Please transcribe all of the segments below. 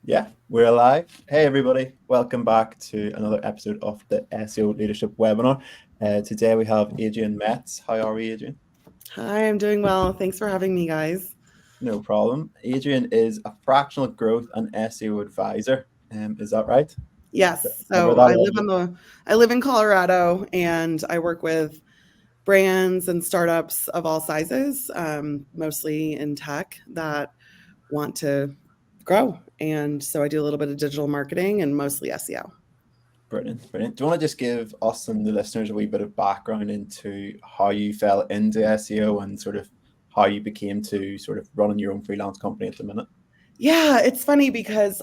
Yeah, we're live. Hey, everybody. Welcome back to another episode of the SEO Leadership webinar. Today we have Adrienne Kmetz. How are we, Adrienne? Hi, I'm doing well. Thanks for having me, guys. No problem. Adrienne is a fractional growth and SEO advisor. Is that right? Yes. Cover So that I a little live in Colorado, and I work with brands and startups of all sizes, mostly in tech, that want to grow. And so I do a little bit of digital marketing and mostly SEO. Brilliant, brilliant. Do you want to just give us and the listeners a wee bit of background into how you fell into SEO and sort of how you became to sort of running your own freelance company at the minute? Yeah, it's funny because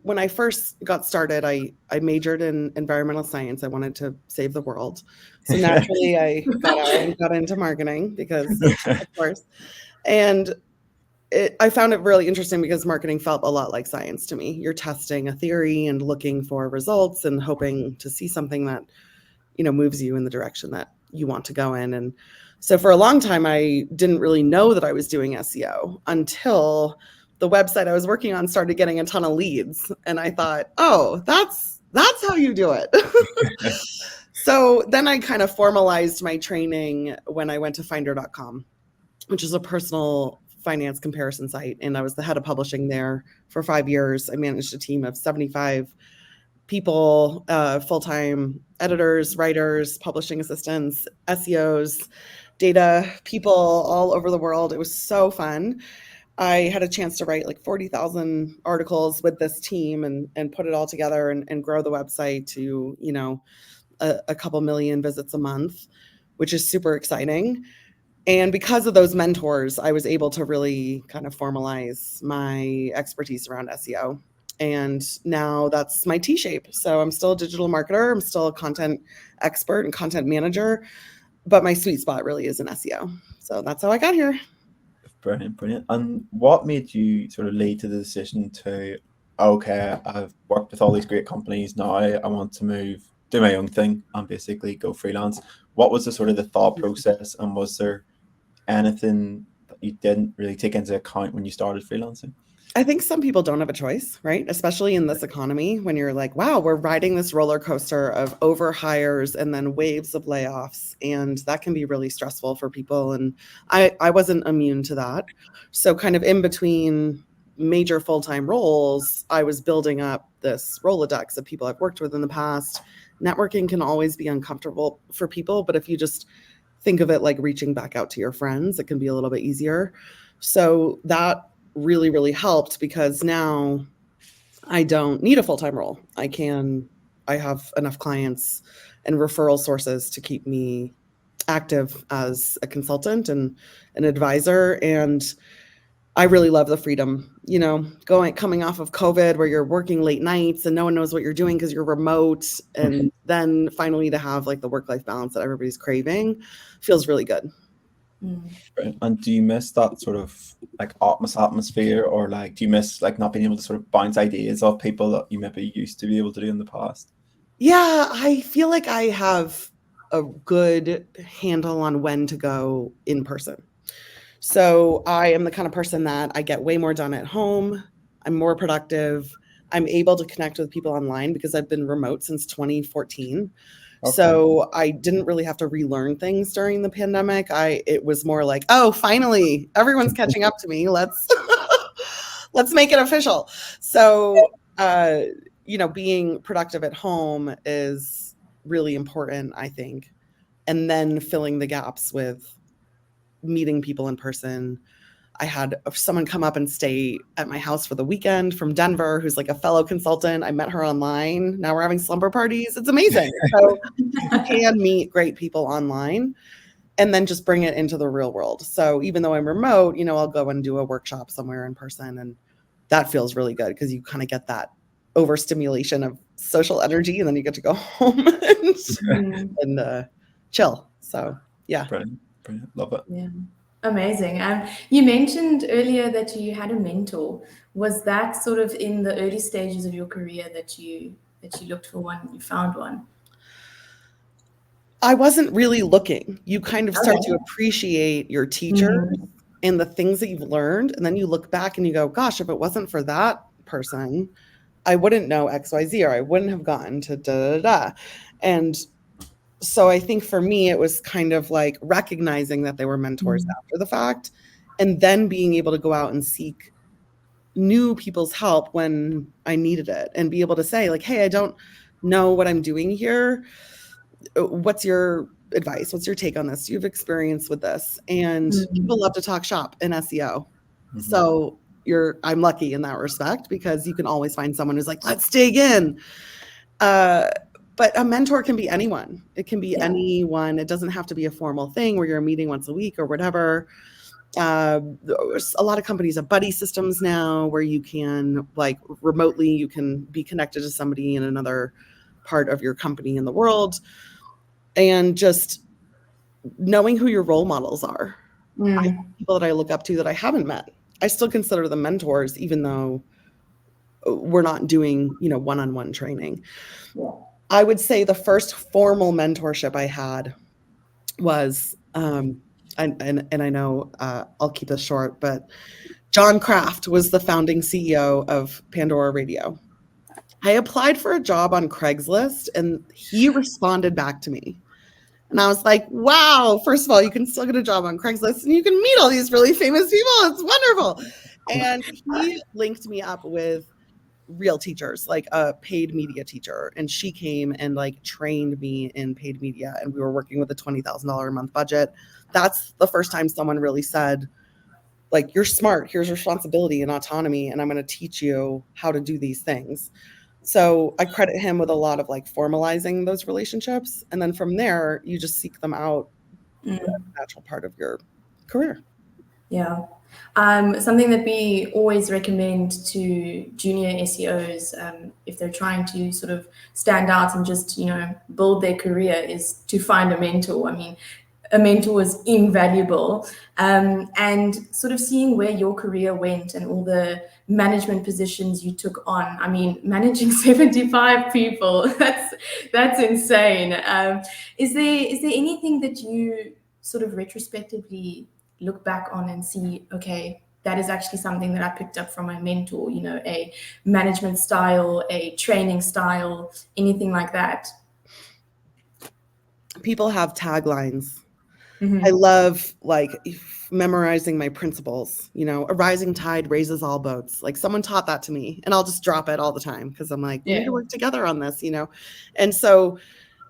when I first got started, I majored in environmental science. I wanted to save the world. So naturally I got out and got into marketing because, of course. And I found it really interesting because marketing felt a lot like science to me. You're testing a theory and looking for results and hoping to see something that, moves you in the direction that you want to go in. And so for a long time, I didn't really know that I was doing SEO until the website I was working on started getting a ton of leads. And I thought, oh, that's how you do it. So then I kind of formalized my training when I went to finder.com, which is a personal finance comparison site. And I was the head of publishing there for 5 years. I managed a team of 75 people, full-time editors, writers, publishing assistants, SEOs, data people all over the world. It was so fun. I had a chance to write like 40,000 articles with this team and put it all together and grow the website to, a couple million visits a month, which is super exciting. And because of those mentors, I was able to really kind of formalize my expertise around SEO. And now that's my T-shape. So I'm still a digital marketer. I'm still a content expert and content manager, but my sweet spot really is in SEO. So that's how I got here. Brilliant, brilliant. And what made you sort of lead to the decision to, okay, I've worked with all these great companies, now I want to move, do my own thing and basically go freelance? What was the sort of the thought process, and was there anything that you didn't really take into account when you started freelancing? I think some people don't have a choice, right? Especially in this economy when you're like, wow, we're riding this roller coaster of overhires and then waves of layoffs. And that can be really stressful for people. And I wasn't immune to that. So kind of in between major full-time roles, I was building up this Rolodex of people I've worked with in the past. Networking can always be uncomfortable for people, but if you just think of it like reaching back out to your friends, it can be a little bit easier. So that really, really helped because now I don't need a full-time role. I have enough clients and referral sources to keep me active as a consultant and an advisor. And I really love the freedom, coming off of COVID where you're working late nights and no one knows what you're doing because you're remote. And then finally to have like the work-life balance that everybody's craving feels really good. Right. And do you miss that sort of like atmosphere, or like do you miss like not being able to sort of bounce ideas off people that you maybe used to be able to do in the past? Yeah, I feel like I have a good handle on when to go in person. So I am the kind of person that I get way more done at home. I'm more productive. I'm able to connect with people online because I've been remote since 2014. Okay. So I didn't really have to relearn things during the pandemic. It was more like, oh, finally, everyone's catching up to me. Let's make it official. So, being productive at home is really important, I think. And then filling the gaps with meeting people in person. I had someone come up and stay at my house for the weekend from Denver, who's like a fellow consultant. I met her online. Now we're having slumber parties. It's amazing. So you can meet great people online and then just bring it into the real world. So even though I'm remote, I'll go and do a workshop somewhere in person. And that feels really good because you kind of get that overstimulation of social energy, and then you get to go home and chill. So yeah. Brilliant, brilliant. Love it. Yeah. Amazing. You mentioned earlier that you had a mentor. Was that sort of in the early stages of your career that you looked for one, you found one? I wasn't really looking. You kind of start to appreciate your teacher and the things that you've learned. And then you look back and you go, gosh, if it wasn't for that, person, I wouldn't know XYZ, or I wouldn't have gotten to da da da. And so I think for me, it was kind of like recognizing that they were mentors after the fact, and then being able to go out and seek new people's help when I needed it, and be able to say like, hey, I don't know what I'm doing here. What's your advice? What's your take on this? Do you have experience with this? And people love to talk shop in SEO. So I'm lucky in that respect, because you can always find someone who's like, let's dig in. But a mentor can be anyone. It can be anyone. It doesn't have to be a formal thing where you're meeting once a week or whatever. There's a lot of companies have buddy systems now where you can, like, remotely, you can be connected to somebody in another part of your company in the world. And just knowing who your role models are. I have people that I look up to that I haven't met. I still consider them mentors, even though we're not doing, one-on-one training. I would say the first formal mentorship I had was, and I know I'll keep this short, but John Kraft was the founding CEO of Pandora Radio. I applied for a job on Craigslist, and he responded back to me. And I was like, wow, first of all, you can still get a job on Craigslist and you can meet all these really famous people. It's wonderful. And he linked me up with real teachers, like a paid media teacher. And she came and like trained me in paid media. And we were working with a $20,000 a month budget. That's the first time someone really said, like, you're smart, here's responsibility and autonomy, and I'm going to teach you how to do these things. So I credit him with a lot of like formalizing those relationships. And then from there, you just seek them out as a natural part of your career. Yeah. Something that we always recommend to junior SEOs, if they're trying to sort of stand out and just, build their career, is to find a mentor. I mean, a mentor is invaluable, and sort of seeing where your career went and all the management positions you took on. I mean, managing 75 people, that's insane. Is there anything that you sort of retrospectively look back on and see, okay, that is actually something that I picked up from my mentor, a management style, a training style, anything like that? People have taglines. I love like memorizing my principles, a rising tide raises all boats. Like someone taught that to me, and I'll just drop it all the time because I'm like, we need to work together on this, And so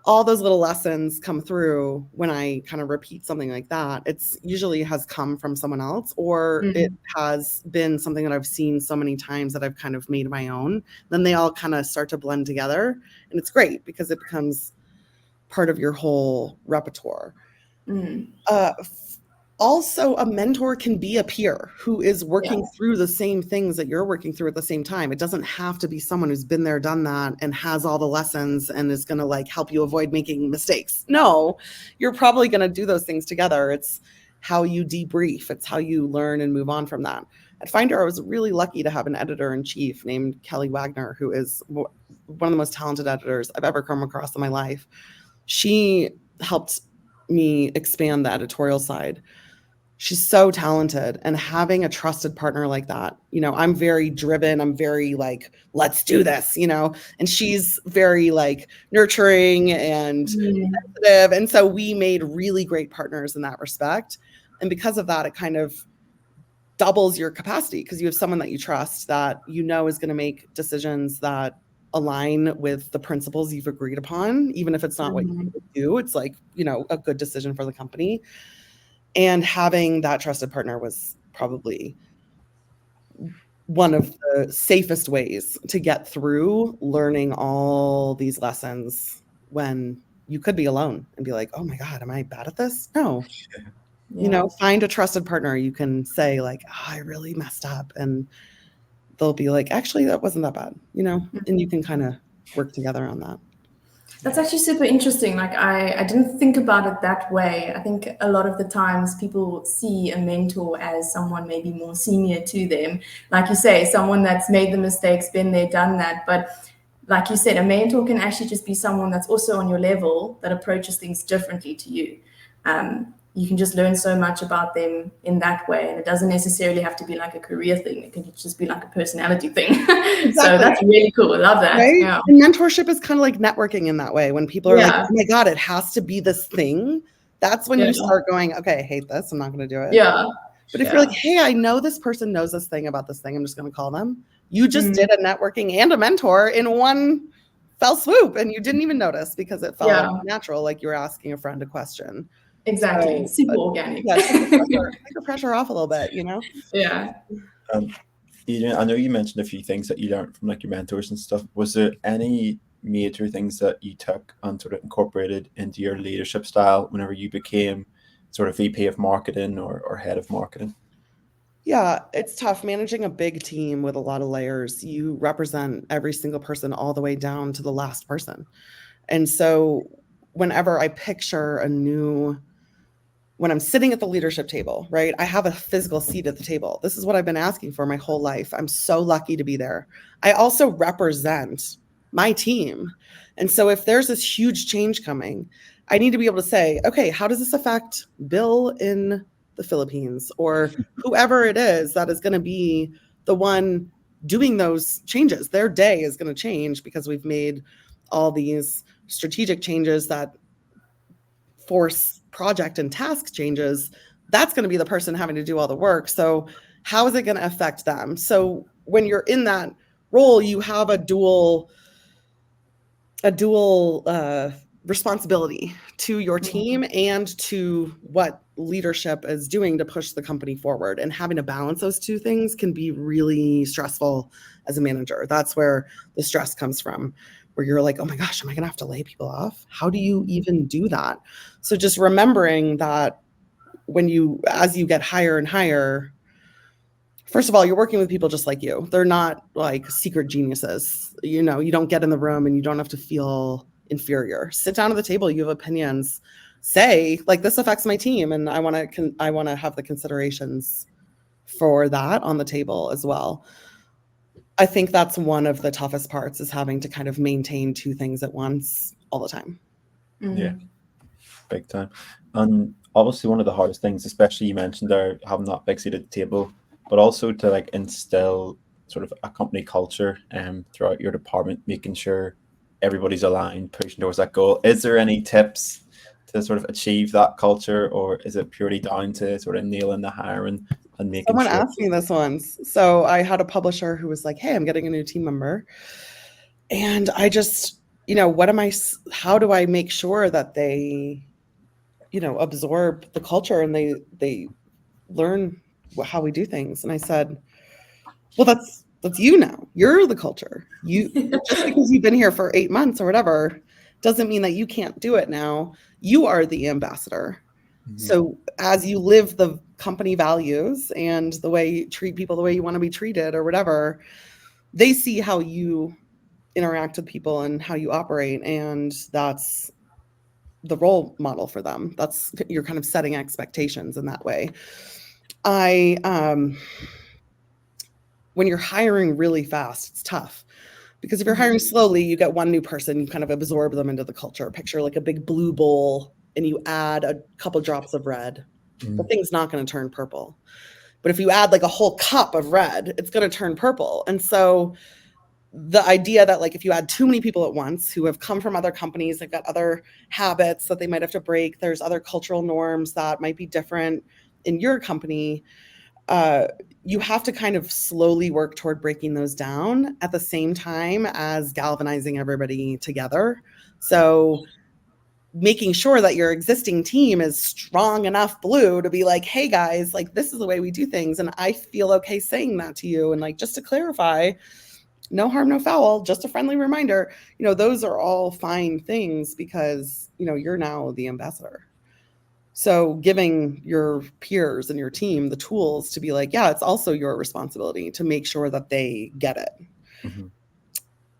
all those little lessons come through when I kind of repeat something like that. It's usually has come from someone else, or it has been something that I've seen so many times that I've kind of made my own. Then they all kind of start to blend together, and it's great because it becomes part of your whole repertoire. Also, a mentor can be a peer who is working through the same things that you're working through at the same time. It doesn't have to be someone who's been there, done that, and has all the lessons and is going to like help you avoid making mistakes. No, you're probably going to do those things together. It's how you debrief. It's how you learn and move on from that. At Finder, I was really lucky to have an editor-in-chief named Kelly Wagner, who is one of the most talented editors I've ever come across in my life. She helped me expand the editorial side. She's so talented, and having a trusted partner like that, I'm very driven. I'm very like, let's do this, and she's very like nurturing and sensitive. And so we made really great partners in that respect. And because of that, it kind of doubles your capacity because you have someone that you trust that is going to make decisions that align with the principles you've agreed upon, even if it's not what you do. It's like, a good decision for the company. And having that trusted partner was probably one of the safest ways to get through learning all these lessons when you could be alone and be like, oh my God, am I bad at this? No. Find a trusted partner. You can say like, oh, I really messed up. And they'll be like, actually, that wasn't that bad, and you can kind of work together on that. That's actually super interesting. Like I didn't think about it that way. I think a lot of the times people see a mentor as someone maybe more senior to them. Like you say, someone that's made the mistakes, been there, done that. But like you said, a mentor can actually just be someone that's also on your level that approaches things differently to you. you can just learn so much about them in that way. And it doesn't necessarily have to be like a career thing. It can just be like a personality thing. Exactly. So that's really cool. I love that. Right? Yeah. And mentorship is kind of like networking in that way. When people are like, oh my God, it has to be this thing. That's when you start going, okay, I hate this. I'm not going to do it. Yeah. But if you're like, hey, I know this person knows this thing about this thing, I'm just going to call them. You just did a networking and a mentor in one fell swoop, and you didn't even notice because it felt natural, like you were asking a friend a question. Exactly. Super organic. Yeah, take the pressure off a little bit, you know? Yeah. Adrienne, I know you mentioned a few things that you learned from like your mentors and stuff. Was there any major things that you took and sort of incorporated into your leadership style whenever you became sort of VP of marketing or head of marketing? Yeah, it's tough managing a big team with a lot of layers. You represent every single person all the way down to the last person. And so whenever I picture when I'm sitting at the leadership table, right, I have a physical seat at the table. This is what I've been asking for my whole life. I'm so lucky to be there. I also represent my team. And so if there's this huge change coming, I need to be able to say, okay, how does this affect Bill in the Philippines or whoever it is that is going to be the one doing those changes? Their day is going to change because we've made all these strategic changes that force project and task changes. That's going to be the person having to do all the work. So how is it going to affect them? So when you're in that role, you have a dual responsibility to your team and to what leadership is doing to push the company forward. And having to balance those two things can be really stressful as a manager. That's where the stress comes from, where you're like, oh my gosh, am I going to have to lay people off? How do you even do that? So just remembering that as you get higher and higher, first of all, you're working with people just like you. They're not like secret geniuses. You know, you don't get in the room and you don't have to feel inferior. Sit down at the table. You have opinions. Say, like, this affects my team, and I want to have the considerations for that on the table as well. I think that's one of the toughest parts, is having to kind of maintain two things at once all the time. Yeah, big time. And obviously one of the hardest things, especially you mentioned there, having that big seat at the table, but also to like instill sort of a company culture throughout your department, making sure everybody's aligned, pushing towards that goal. Is there any tips to sort of achieve that culture, or is it purely down to sort of nailing the hiring and making Someone sure? asked me this once. So I had a publisher who was like, hey, I'm getting a new team member. And I just, how do I make sure that they, absorb the culture and they learn how we do things? And I said, well, that's you now. You're the culture. You just because you've been here for 8 months or whatever doesn't mean that you can't do it now. You are the ambassador. Mm-hmm. So as you live the company values and the way you treat people the way you want to be treated or whatever, they see how you interact with people and how you operate, and that's the role model for them. You're kind of setting expectations in that way. When you're hiring really fast, it's tough, because if you're hiring slowly, you get one new person, you kind of absorb them into the culture. Picture like a big blue bowl and you add a couple drops of red. The thing's not going to turn purple. But if you add like a whole cup of red, it's going to turn purple. And so the idea that like if you add too many people at once who have come from other companies, they've got other habits that they might have to break, there's other cultural norms that might be different in your company, you have to kind of slowly work toward breaking those down at the same time as galvanizing everybody together. So making sure that your existing team is strong enough blue to be like, hey guys, like this is the way we do things. And I feel okay saying that to you. And like, just to clarify, no harm, no foul, just a friendly reminder, those are all fine things because, you're now the ambassador. So giving your peers and your team the tools to be like, yeah, it's also your responsibility to make sure that they get it. Mm-hmm.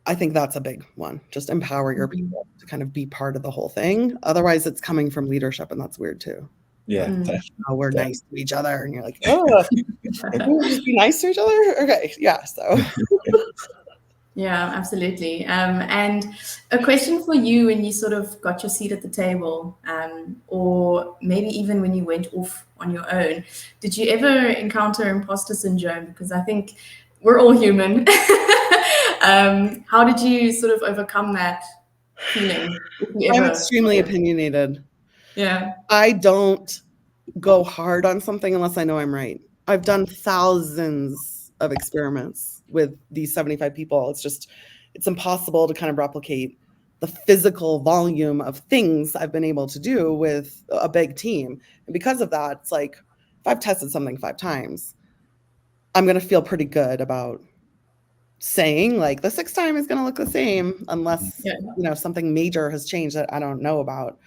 I think that's a big one. Just empower your people to kind of be part of the whole thing. Otherwise, it's coming from leadership, and that's weird too. Yeah. We're nice to each other. And you're like, oh, be nice to each other? Okay. Yeah. So Yeah, absolutely. And a question for you when you sort of got your seat at the table, or maybe even when you went off on your own, did you ever encounter imposter syndrome? Because I think we're all human. How did you sort of overcome that feeling? If you I'm ever? extremely opinionated. Yeah. I don't go hard on something unless I know I'm right. I've done thousands of experiments with these 75 people. It's impossible to kind of replicate the physical volume of things I've been able to do with a big team. And because of that, it's like, if I've tested something 5 times, I'm going to feel pretty good about saying like the 6th time is going to look the same unless, something major has changed that I don't know about.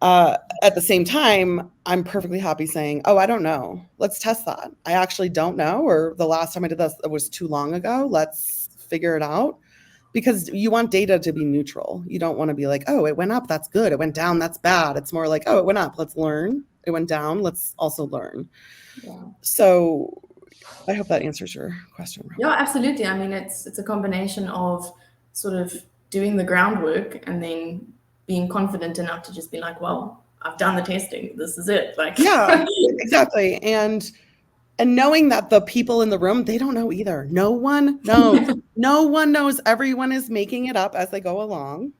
At the same time, I'm perfectly happy saying, oh, I don't know. Let's test that. I actually don't know. Or the last time I did this, it was too long ago. Let's figure it out. Because you want data to be neutral. You don't want to be like, oh, it went up. That's good. It went down. That's bad. It's more like, oh, it went up. Let's learn. It went down. Let's also learn. Yeah. So I hope that answers your question. Yeah, absolutely. I mean, it's a combination of sort of doing the groundwork and then being confident enough to just be like, well, I've done the testing. This is it. Like, yeah, exactly. And knowing that the people in the room, they don't know either. No one knows. No one knows. Everyone is making it up as they go along.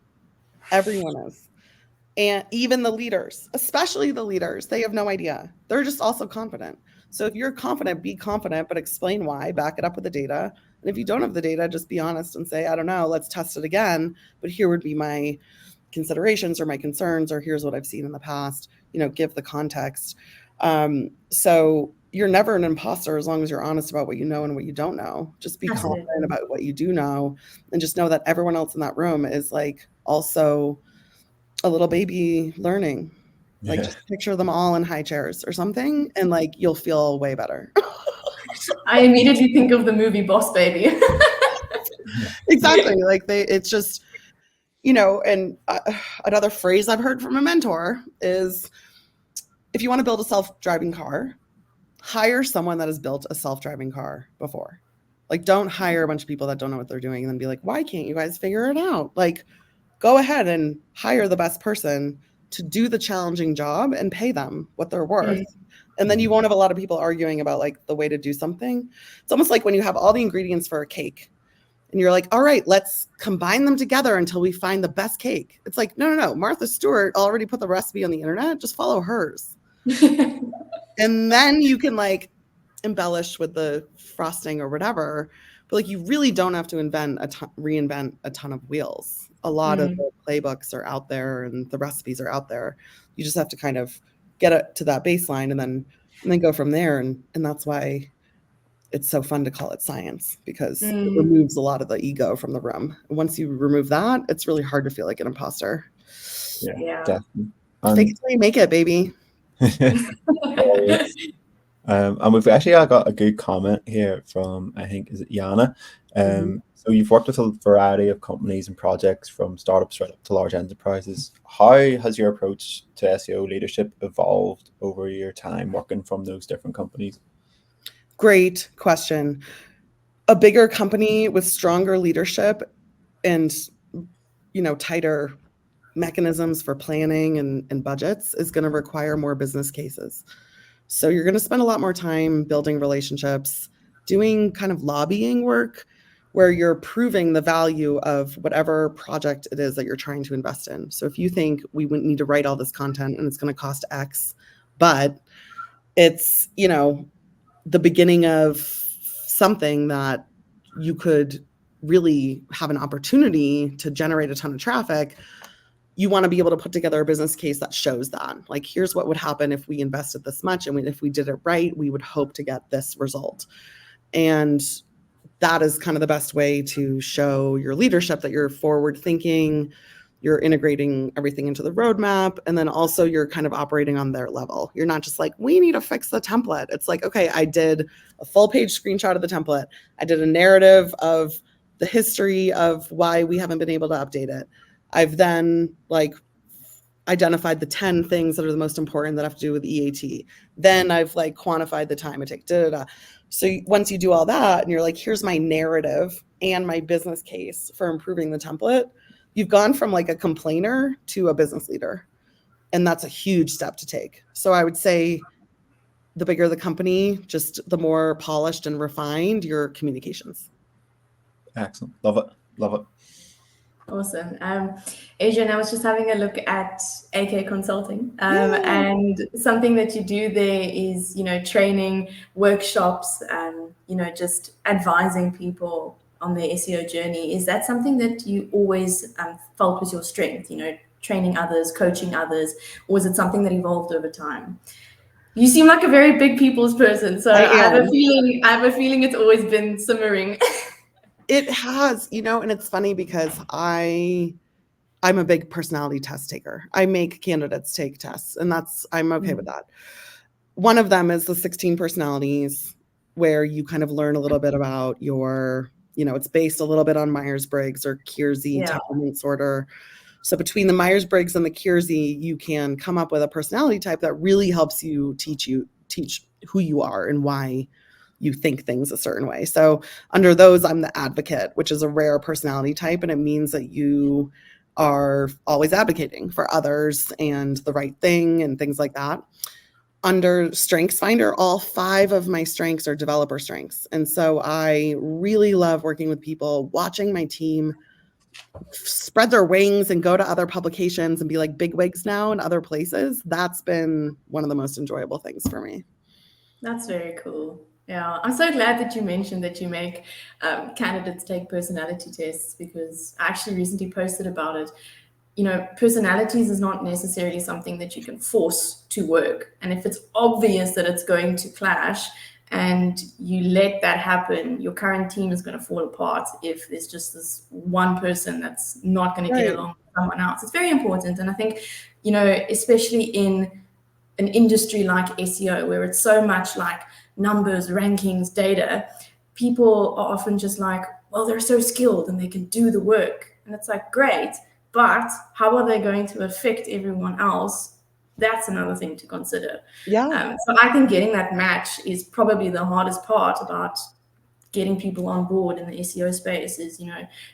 Everyone is. And even the leaders, especially the leaders, they have no idea. They're just also confident. So if you're confident, be confident, but explain why, back it up with the data. And if you don't have the data, just be honest and say, I don't know, let's test it again. But here would be my considerations or my concerns, or here's what I've seen in the past, give the context. So you're never an imposter as long as you're honest about what you know and what you don't know. Just be confident about what you do know, and just know that everyone else in that room is like also a little baby learning. Like just picture them all in high chairs or something, and like you'll feel way better. I immediately think of the movie Boss Baby. Exactly. Like it's just, and another phrase I've heard from a mentor is, if you want to build a self-driving car, hire someone that has built a self-driving car before. Like, don't hire a bunch of people that don't know what they're doing and then be like, why can't you guys figure it out? Like, go ahead and hire the best person to do the challenging job and pay them what they're worth. And then you won't have a lot of people arguing about like the way to do something. It's almost like when you have all the ingredients for a cake and you're like, all right, let's combine them together until we find the best cake. It's like, no. Martha Stewart already put the recipe on the internet. Just follow hers. And then you can like embellish with the frosting or whatever. But like, you really don't have to reinvent a ton of wheels. A lot of the playbooks are out there and the recipes are out there. You just have to kind of get it to that baseline and then go from there. And that's why it's so fun to call it science, because it removes a lot of the ego from the room. And once you remove that, it's really hard to feel like an imposter. Yeah. Definitely. Fake it till you make it, baby. And we've actually got a good comment here from, I think, is it Yana? So you've worked with a variety of companies and projects, from startups right up to large enterprises. How has your approach to SEO leadership evolved over your time working from those different companies? Great question. A bigger company with stronger leadership and, tighter mechanisms for planning and budgets is going to require more business cases. So you're going to spend a lot more time building relationships, doing kind of lobbying work where you're proving the value of whatever project it is that you're trying to invest in. So if you think we wouldn't need to write all this content and it's going to cost X, but it's, the beginning of something that you could really have an opportunity to generate a ton of traffic, you want to be able to put together a business case that shows that. Like, here's what would happen if we invested this much, and if we did it right, we would hope to get this result. And that is kind of the best way to show your leadership that you're forward thinking, you're integrating everything into the roadmap, and then also you're kind of operating on their level. You're not just like, we need to fix the template. It's like, okay, I did a full page screenshot of the template. I did a narrative of the history of why we haven't been able to update it. I've then identified the 10 things that are the most important that have to do with EAT. Then I've quantified the time it takes. So once you do all that and you're like, here's my narrative and my business case for improving the template, you've gone from like a complainer to a business leader. And that's a huge step to take. So I would say the bigger the company, just the more polished and refined your communications. Excellent. Love it. Love it. Awesome. Adrienne, I was just having a look at AK Consulting, and something that you do there is, training, workshops, just advising people on their SEO journey. Is that something that you always felt was your strength, training others, coaching others, or was it something that evolved over time? You seem like a very big people's person, so I have a feeling it's always been simmering. It has, and it's funny because I'm a big personality test taker. I make candidates take tests, and I'm okay with that. One of them is the 16 personalities, where you kind of learn a little bit about your, it's based a little bit on Myers-Briggs or Kiersey temperament disorder. So between the Myers-Briggs and the Kiersey, you can come up with a personality type that really helps you teach who you are and why you think things a certain way. So under those, I'm the advocate, which is a rare personality type. And it means that you are always advocating for others and the right thing and things like that. Under Strengths Finder, all 5 of my strengths are developer strengths. And so I really love working with people, watching my team spread their wings and go to other publications and be like bigwigs now in other places. That's been one of the most enjoyable things for me. That's very cool. Yeah, I'm so glad that you mentioned that you make candidates take personality tests, because I actually recently posted about it. Personalities is not necessarily something that you can force to work. And if it's obvious that it's going to clash and you let that happen, your current team is going to fall apart if there's just this one person that's not going to get along with someone else. It's very important. And I think, especially in an industry like SEO, where it's so much like numbers, rankings, data, people are often just like, well, they're so skilled and they can do the work. And it's like, great, but how are they going to affect everyone else? That's another thing to consider. Yeah. So I think getting that match is probably the hardest part about getting people on board in the SEO space is,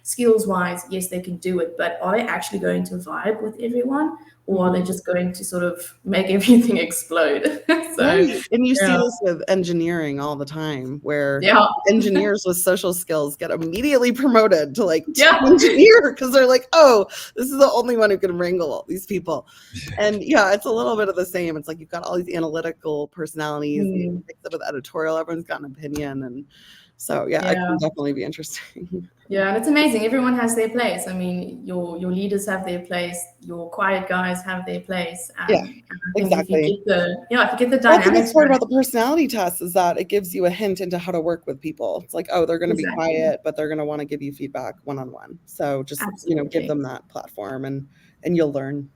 skills wise, yes, they can do it, but are they actually going to vibe with everyone, or are they just going to sort of make everything explode? Right. And you see this with engineering all the time, where engineers with social skills get immediately promoted to engineer, because they're like, oh, this is the only one who can wrangle all these people. And it's a little bit of the same. It's like you've got all these analytical personalities, you mix it with editorial, everyone's got an opinion. And so, it can definitely be interesting. Yeah, and it's amazing. Everyone has their place. I mean, your leaders have their place. Your quiet guys have their place. Exactly. If you get the dynamics. That's the best part about the personality test, is that it gives you a hint into how to work with people. It's like, oh, they're going to be quiet, but they're going to want to give you feedback one-on-one. So just, give them that platform, and you'll learn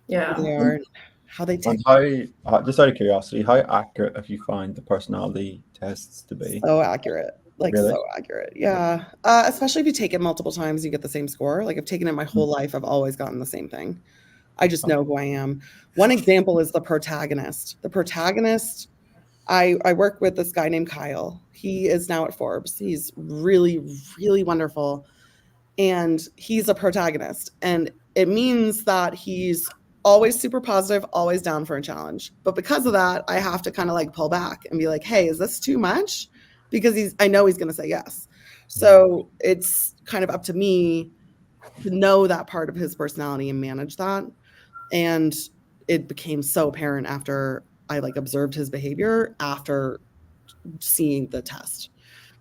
who they are and how they take. And how, just out of curiosity, how accurate have you found the personality tests to be? So accurate. So accurate. Yeah. Especially if you take it multiple times, you get the same score. Like, I've taken it my whole life. I've always gotten the same thing. I just know who I am. One example is the protagonist. The protagonist, I work with this guy named Kyle. He is now at Forbes. He's really, really wonderful. And he's a protagonist. And it means that he's always super positive, always down for a challenge. But because of that, I have to kind of pull back and be like, hey, is this too much? Because I know he's going to say yes. So it's kind of up to me to know that part of his personality and manage that. And it became so apparent after I observed his behavior after seeing the test.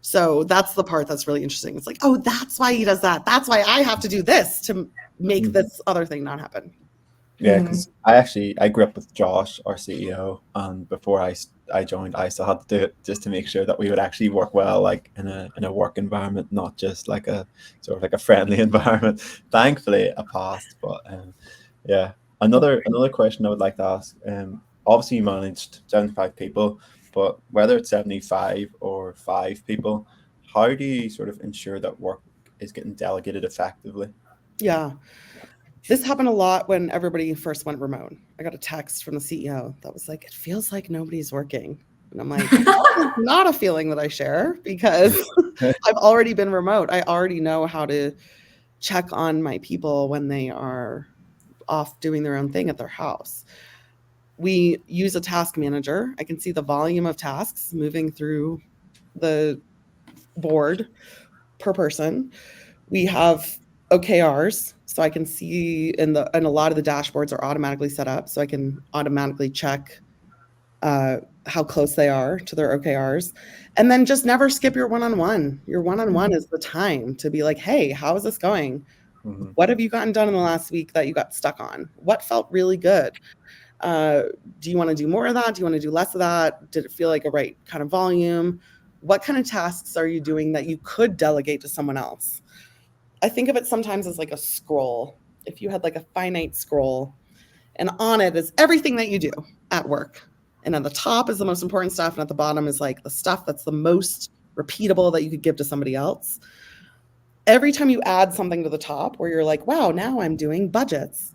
So that's the part that's really interesting. It's like, oh, that's why he does that. That's why I have to do this to make this other thing not happen. Yeah, because I grew up with Josh, our CEO, and before I joined, I still had to do it just to make sure that we would actually work well, in a work environment, not just a sort of a friendly environment. Thankfully, I passed. But another question I would like to ask. Obviously, you managed 75 people, but whether it's 75 or 5 people, how do you sort of ensure that work is getting delegated effectively? Yeah. This happened a lot when everybody first went remote. I got a text from the CEO that was like, it feels like nobody's working. And I'm like, that's not a feeling that I share because I've already been remote. I already know how to check on my people when they are off doing their own thing at their house. We use a task manager. I can see the volume of tasks moving through the board per person. We have OKRs, so I can see, and a lot of the dashboards are automatically set up, so I can automatically check how close they are to their OKRs. And then just never skip your one-on-one. Your one-on-one is the time to be like, hey, how is this going? Mm-hmm. What have you gotten done in the last week that you got stuck on? What felt really good? Do you want to do more of that? Do you want to do less of that? Did it feel like a right kind of volume? What kind of tasks are you doing that you could delegate to someone else? I think of it sometimes as like a scroll. If you had like a finite scroll, and on it is everything that you do at work. And at the top is the most important stuff. And at the bottom is like the stuff that's the most repeatable that you could give to somebody else. Every time you add something to the top where you're like, wow, now I'm doing budgets,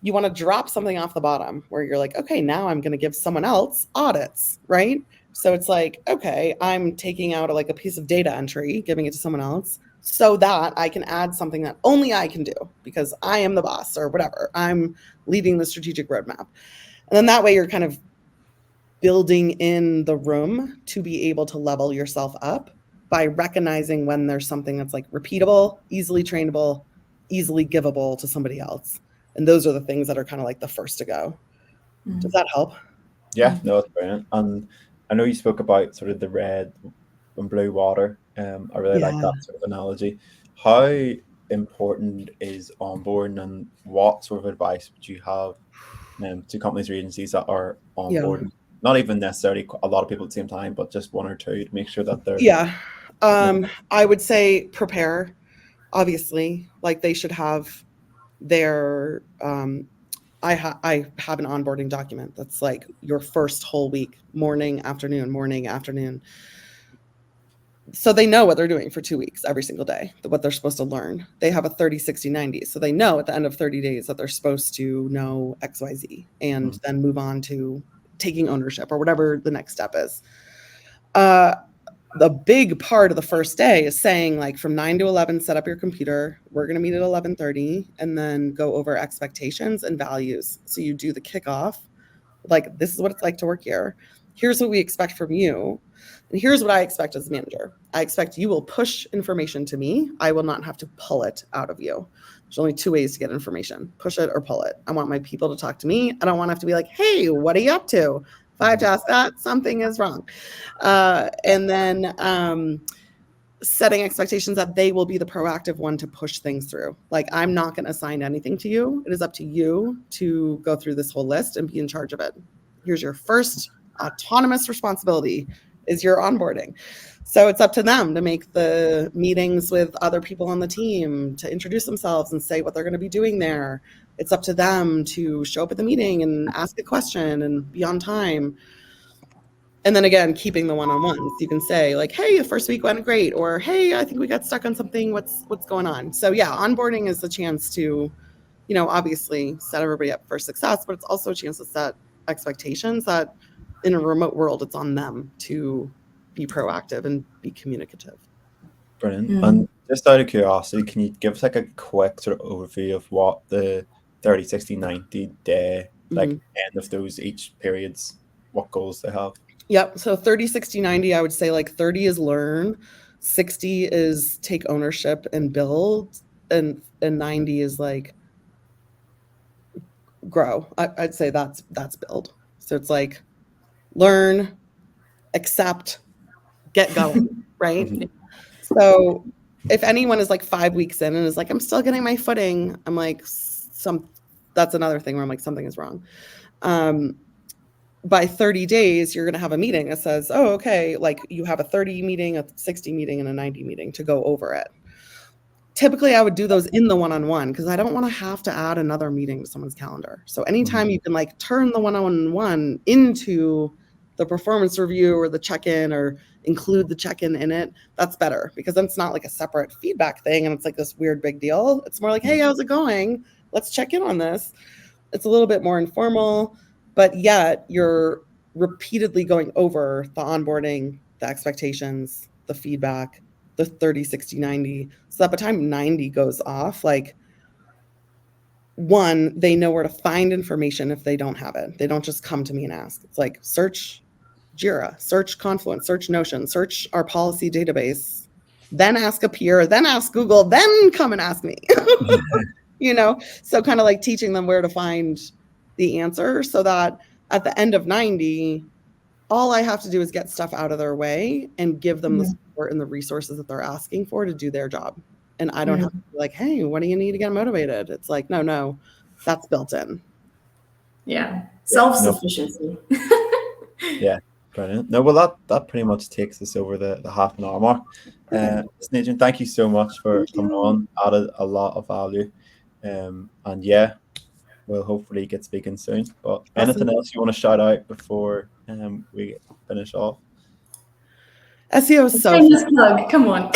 you want to drop something off the bottom where you're like, okay, now I'm going to give someone else audits, right? So it's like, okay, I'm taking out like a piece of data entry, giving it to someone else so that I can add something that only I can do because I am the boss or whatever. I'm leading the strategic roadmap. And then that way you're kind of building in the room to be able to level yourself up by recognizing when there's something that's like repeatable, easily trainable, easily givable to somebody else. And those are the things that are kind of like the first to go. Does that help? Yeah, no, it's brilliant. And I know you spoke about sort of the red and blue water. I really like that sort of analogy. How important is onboarding, and what sort of advice would you have to companies or agencies that are onboarding? Not even necessarily a lot of people at the same time, but just one or two to make sure that they're... I would say prepare, obviously. Like they should have their... I have an onboarding document that's like your first whole week, morning, afternoon. So they know what they're doing for 2 weeks, every single day, what they're supposed to learn. They have a 30, 60, 90. So they know at the end of 30 days that they're supposed to know X, Y, Z, and then move on to taking ownership or whatever the next step is. The big part of the first day is saying like from 9 to 11, set up your computer. We're going to meet at 11:30 and then go over expectations and values. So you do the kickoff. Like, this is what it's like to work here. Here's what we expect from you. And here's what I expect as a manager. I expect you will push information to me. I will not have to pull it out of you. There's only 2 ways to get information: push it or pull it. I want my people to talk to me. I don't want to have to be like, hey, what are you up to? If I have to ask that, something is wrong. And then setting expectations that they will be the proactive one to push things through. Like, I'm not going to assign anything to you. It is up to you to go through this whole list and be in charge of it. Here's your first autonomous responsibility, is your onboarding. So it's up to them to make the meetings with other people on the team, to introduce themselves and say what they're going to be doing there. It's up to them to show up at the meeting and ask a question and be on time. And then again, keeping the one-on-ones. You can say like, hey, the first week went great, or hey, I think we got stuck on something. What's going on? So yeah, onboarding is the chance to, obviously set everybody up for success, but it's also a chance to set expectations that in a remote world, it's on them to be proactive and be communicative. Brilliant. And just out of curiosity, can you give us like a quick sort of overview of what the 30, 60, 90 day, like end of those each periods, what goals they have? Yep. So 30, 60, 90, I would say like 30 is learn, 60 is take ownership and build, and 90 is like grow. I'd say that's build. So it's like learn, accept, get going, right? So if anyone is like 5 weeks in and is like, I'm still getting my footing, I'm like, that's another thing where I'm like, something is wrong. By 30 days, you're going to have a meeting that says, oh, okay, like you have a 30 meeting, a 60 meeting, and a 90 meeting to go over it. Typically, I would do those in the one-on-one because I don't want to have to add another meeting to someone's calendar. So anytime you can like turn the one-on-one into the performance review or the check-in, or include the check-in in it, that's better, because then it's not like a separate feedback thing and it's like this weird big deal. It's more like, hey, how's it going? Let's check in on this. It's a little bit more informal, but yet you're repeatedly going over the onboarding, the expectations, the feedback, the 30, 60, 90. So that by the time 90 goes off, like, one, they know where to find information if they don't have it. They don't just come to me and ask. It's like, search Jira, search Confluence, search Notion, search our policy database, then ask a peer, then ask Google, then come and ask me. You know, so kind of like teaching them where to find the answer so that at the end of 90, all I have to do is get stuff out of their way and give them the support and the resources that they're asking for to do their job. And I don't have to be like, hey, what do you need to get motivated? It's like, no, that's built in. Yeah. Self-sufficiency. Yeah. Brilliant. No, well, that pretty much takes us over the half an hour mark. Adrienne, thank you so much for coming on. Added a lot of value. And yeah, we'll hopefully get speaking soon. But anything else you want to shout out before we finish off? SEO is so fun. Plug. Come on.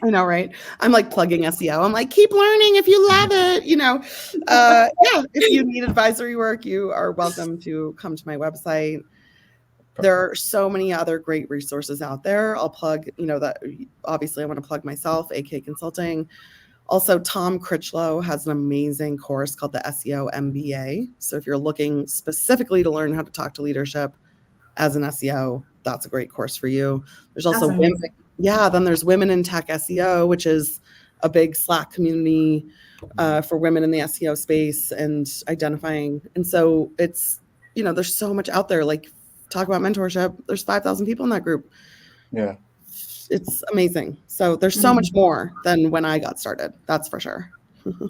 I know, right? I'm like plugging SEO. I'm like, keep learning if you love it, you know. Yeah, if you need advisory work, you are welcome to come to my website. There are so many other great resources out there. I'll plug, you know, that obviously I want to plug myself, AK Consulting. Also, Tom Critchlow has an amazing course called the SEO MBA. So if you're looking specifically to learn how to talk to leadership as an SEO, that's a great course for you. There's also then there's Women in Tech SEO, which is a big Slack community for women in the SEO space and identifying. And so it's, you know, there's so much out there. Like, talk about mentorship. There's 5,000 people in that group. Yeah. It's amazing. So there's so much more than when I got started. That's for sure.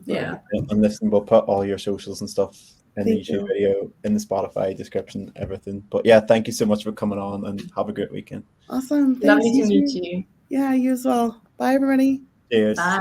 Yeah. And listen, we'll put all your socials and stuff in the YouTube video, in the Spotify description, everything. But yeah, thank you so much for coming on and have a great weekend. Awesome. Lovely to meet you. Yeah, you as well. Bye, everybody. Cheers. Bye.